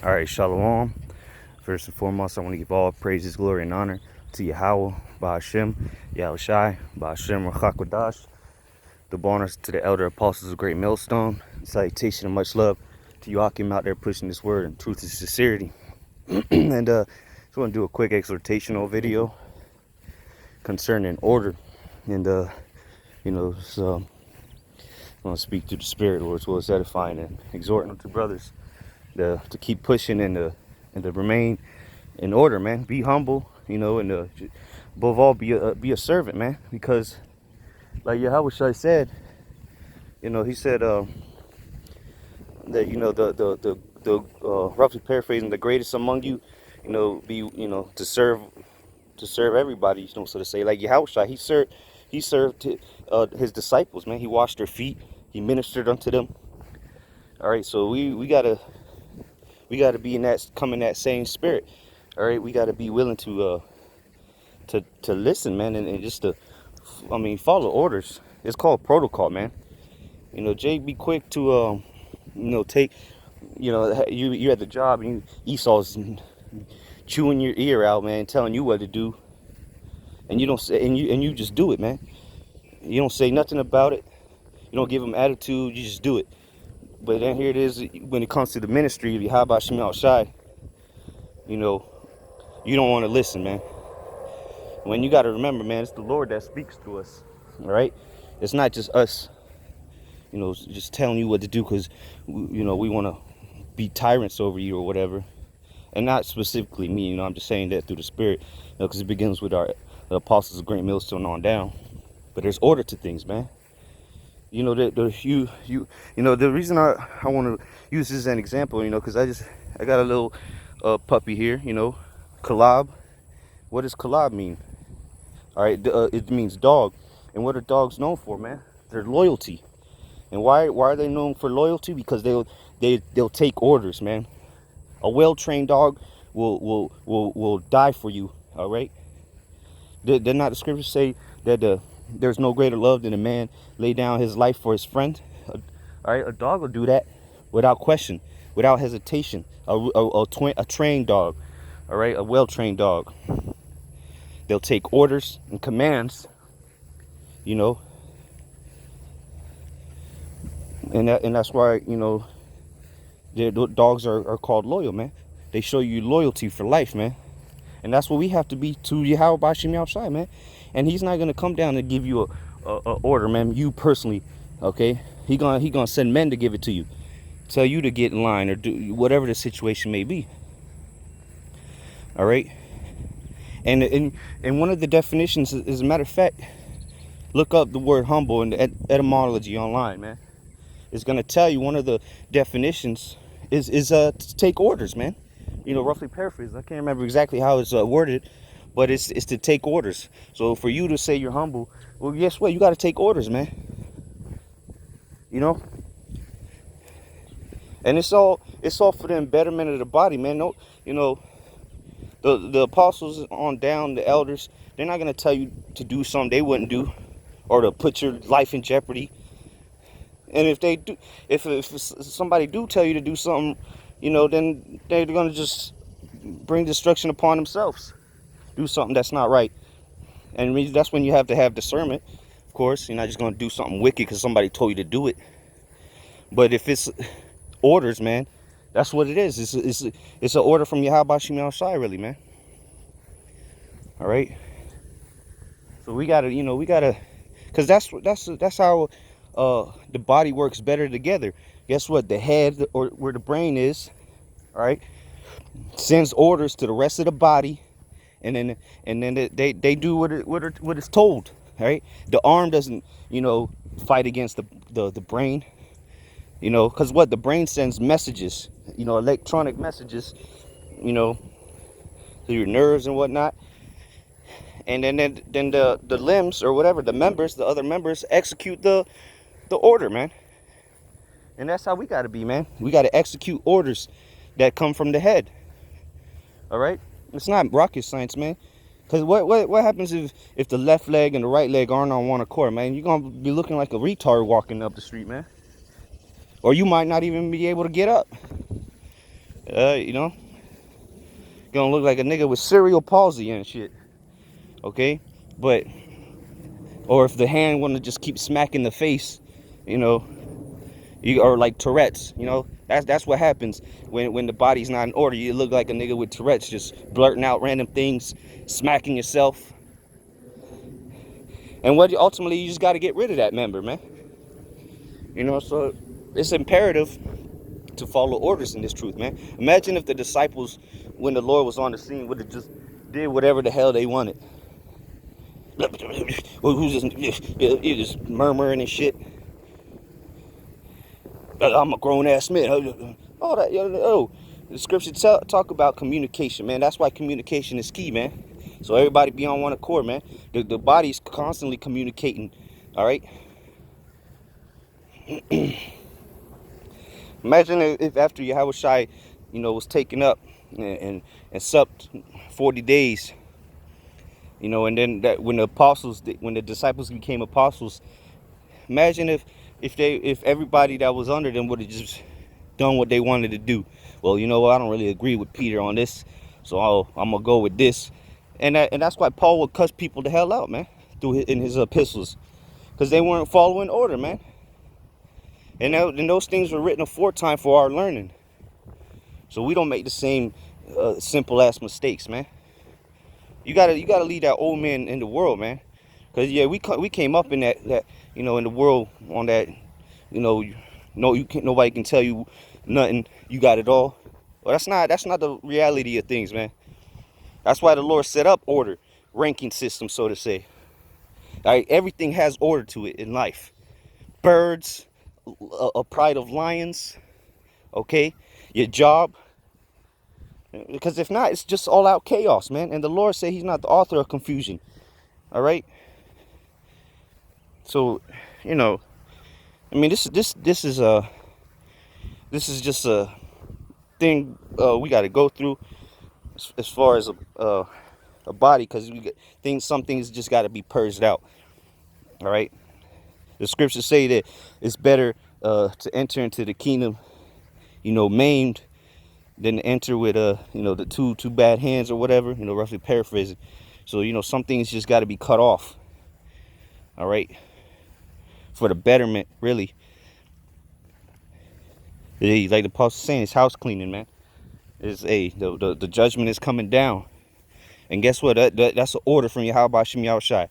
All right, shalom. First and foremost, I want to give all praises, glory, and honor to Yahweh, Ba'ashem, Yahushai, Ba'ashem, Rachakwadash, the bonus to the elder apostles of Great Millstone. Salutation and much love to Joachim out there pushing this word in truth and sincerity. And just want to do a quick exhortational video concerning order. And, so I want to speak to the Spirit, Lord, as well as edifying and exhorting to brothers to keep pushing and to remain in order, man. Be humble, and above all, be a servant, man. Because, like Yahweh said, he said that the roughly paraphrasing, the greatest among you, be to serve everybody, so to say. Like Yahweh, he served his disciples, man. He washed their feet, he ministered unto them. All right, so we gotta be come in that same spirit. All right, we gotta be willing to listen, man, and just to follow orders. It's called protocol, man. Jay, be quick to take, you're at the job and Esau's chewing your ear out, man, telling you what to do, and you don't say, and you just do it, man. You don't say nothing about it. You don't give them attitude. You just do it. But then here it is when it comes to the ministry of Yahweh Shemel Shai. You don't want to listen, man. When you got to remember, man, it's the Lord that speaks to us. All right, it's not just us. Just telling you what to do because we want to be tyrants over you or whatever, and not specifically me. I'm just saying that through the Spirit, because it begins with the apostles of Great Millstone on down. But there's order to things, man. The reason I want to use this as an example, because I got a little puppy here, Kalab. What does Kalab mean? All right, it means dog. And what are dogs known for, man? Their loyalty. And why are they known for loyalty? Because they'll take orders, man. A well-trained dog will die for you. All right. Did not the scriptures say that there's no greater love than a man lay down his life for his friend? All right, a dog will do that without question, without hesitation. A trained dog, all right, a well-trained dog. They'll take orders and commands, and that's why the dogs are called loyal, man. They show you loyalty for life, man. And that's what we have to be to Yahweh Bashim Yahushai, man. And he's not gonna come down and give you a order, man. You personally, okay? He gonna send men to give it to you, tell you to get in line or do whatever the situation may be. All right. And one of the definitions, as a matter of fact, look up the word humble in the etymology online, man. It's gonna tell you one of the definitions is to take orders, man. Roughly paraphrase. I can't remember exactly how it's worded, but it's to take orders. So for you to say you're humble, well, guess what? You got to take orders, man. And it's all for the betterment of the body, man. No, the apostles on down, the elders, they're not gonna tell you to do something they wouldn't do, or to put your life in jeopardy. And if they do, if somebody do tell you to do something, then they're gonna just bring destruction upon themselves. Do something that's not right. And that's when you have to have discernment. Of course, you're not just gonna do something wicked because somebody told you to do it. But if it's orders, man, that's what it is. It's an order from Yahweh Shemel Shai, really, man. All right. So we gotta, because that's how the body works better together. Guess what? The head, or where the brain is, all right, sends orders to the rest of the body, and then they do what it's told. All right. The arm doesn't, fight against the brain. Because what the brain sends messages, electronic messages, to your nerves and whatnot. And then the limbs or whatever, the other members execute the order, man. And that's how we got to be, man. We got to execute orders that come from the head. All right? It's not rocket science, man. Because what happens if the left leg and the right leg aren't on one accord, man? You're going to be looking like a retard walking up the street, man. Or you might not even be able to get up. You know, gonna look like a nigga with cerebral palsy and shit. Okay, but or if the hand want to just keep smacking the face, you know, or like Tourette's, you know, that's what happens when the body's not in order. You look like a nigga with Tourette's, just blurting out random things, smacking yourself. And what ultimately you just got to get rid of that member, man. You know, so it's imperative to follow orders in this truth, man. Imagine if the disciples, when the Lord was on the scene, would have just did whatever the hell they wanted. Who's this? You just murmuring and shit. I'm a grown ass man. All that, yo. The scripture talk about communication, man. That's why communication is key, man. So everybody be on one accord, man. The body's constantly communicating. All right. Imagine if after Yahweh Shai, you know, was taken up and supped 40 days, you know, and then that when the disciples became apostles, imagine if everybody that was under them would have just done what they wanted to do. Well, you know what? I don't really agree with Peter on this, so I'm gonna go with this, and that's why Paul would cuss people the hell out, man, in his epistles, because they weren't following order, man. And those things were written aforetime for our learning, so we don't make the same simple ass mistakes, man. You gotta leave that old man in the world, man. Cause yeah, we came up in that you know, in the world on that, you know, no, you can't, nobody can tell you nothing. You got it all. Well, that's not the reality of things, man. That's why the Lord set up order, ranking system, so to say. All right, everything has order to it in life. Birds, a pride of lions. Okay, your job. Because if not, it's just all out chaos, man. And the Lord said He's not the author of confusion. All right. So, you know, I mean, this is just a thing we got to go through as far as a body, because some things just got to be purged out. All right. The scriptures say that it's better to enter into the kingdom, you know, maimed, than to enter with you know, the two bad hands or whatever. You know, roughly paraphrasing. So, you know, some things just got to be cut off. All right. For the betterment, really. Like the apostle saying, it's house cleaning, man. The judgment is coming down, and guess what? That's an order from Yahweh Shem Yahushai.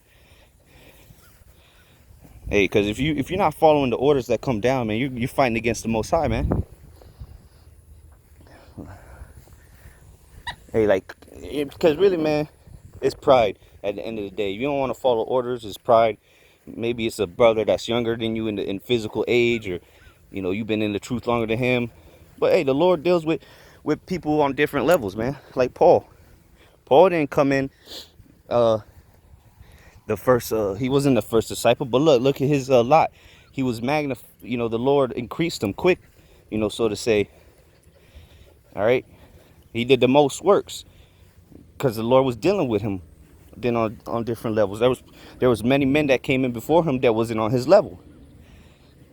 Hey, because if you're not following the orders that come down, man, you're fighting against the Most High, man. Hey, like, because really, man, it's pride. At the end of the day, if you don't want to follow orders, it's pride. Maybe it's a brother that's younger than you in physical age, or you know, you've been in the truth longer than him. But hey, the Lord deals with people on different levels, man. Like Paul. Paul didn't come in the first. He wasn't the first disciple, but look at his lot. He was you know, the Lord increased him quick, you know, so to say. All right, he did the most works because the Lord was dealing with him. Then on different levels, there was many men that came in before him that wasn't on his level.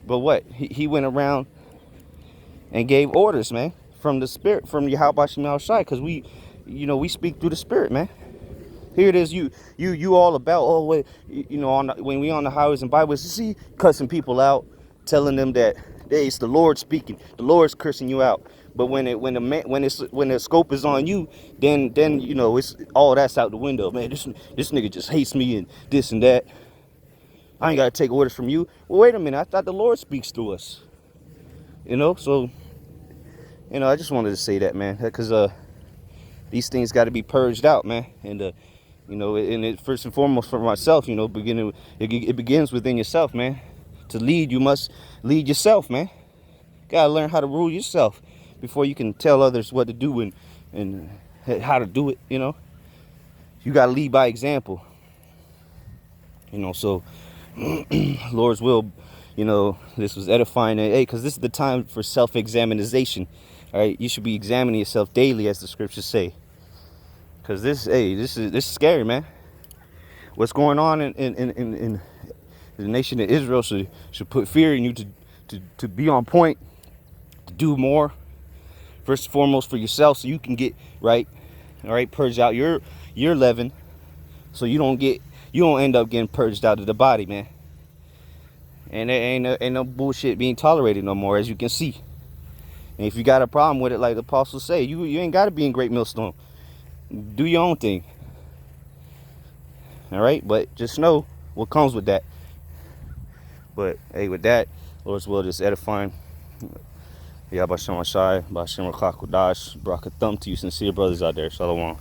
But what he went around and gave orders, man, from the Spirit, from Yahweh Shem Shai, because we speak through the Spirit, man. Here it is, you all about, oh wait, you know, when we on the highways and byways, you see, cussing people out, telling them that hey, it's the Lord speaking, the Lord's cursing you out. But when the scope is on you, then you know, it's all that's out the window, man. This nigga just hates me and this and that. I ain't gotta take orders from you. Well, wait a minute, I thought the Lord speaks through us. You know, so you know, I just wanted to say that, man, because these things got to be purged out, man, and you know, and it first and foremost for myself, you know, it begins within yourself, man. To lead, you must lead yourself, man. Gotta learn how to rule yourself before you can tell others what to do and how to do it. You know, you gotta lead by example. You know, so Lord's will, you know, this was edifying. Hey, because this is the time for self-examination. All right, you should be examining yourself daily, as the scriptures say. Because this is scary, man. What's going on in the nation of Israel should put fear in you to be on point, to do more First and foremost for yourself, so you can get right. All right, purge out your leaven, so you don't end up getting purged out of the body, man. And there ain't no bullshit being tolerated no more, as you can see. And if you got a problem with it, like the apostles say, you ain't got to be in Great Millstone. Do your own thing. All right, but just know what comes with that. But hey, with that, Lord's will, just edifying. Yeah, Bashem Ashai, Bashem Rakakudash, Brakathum to you sincere brothers out there. Shalom.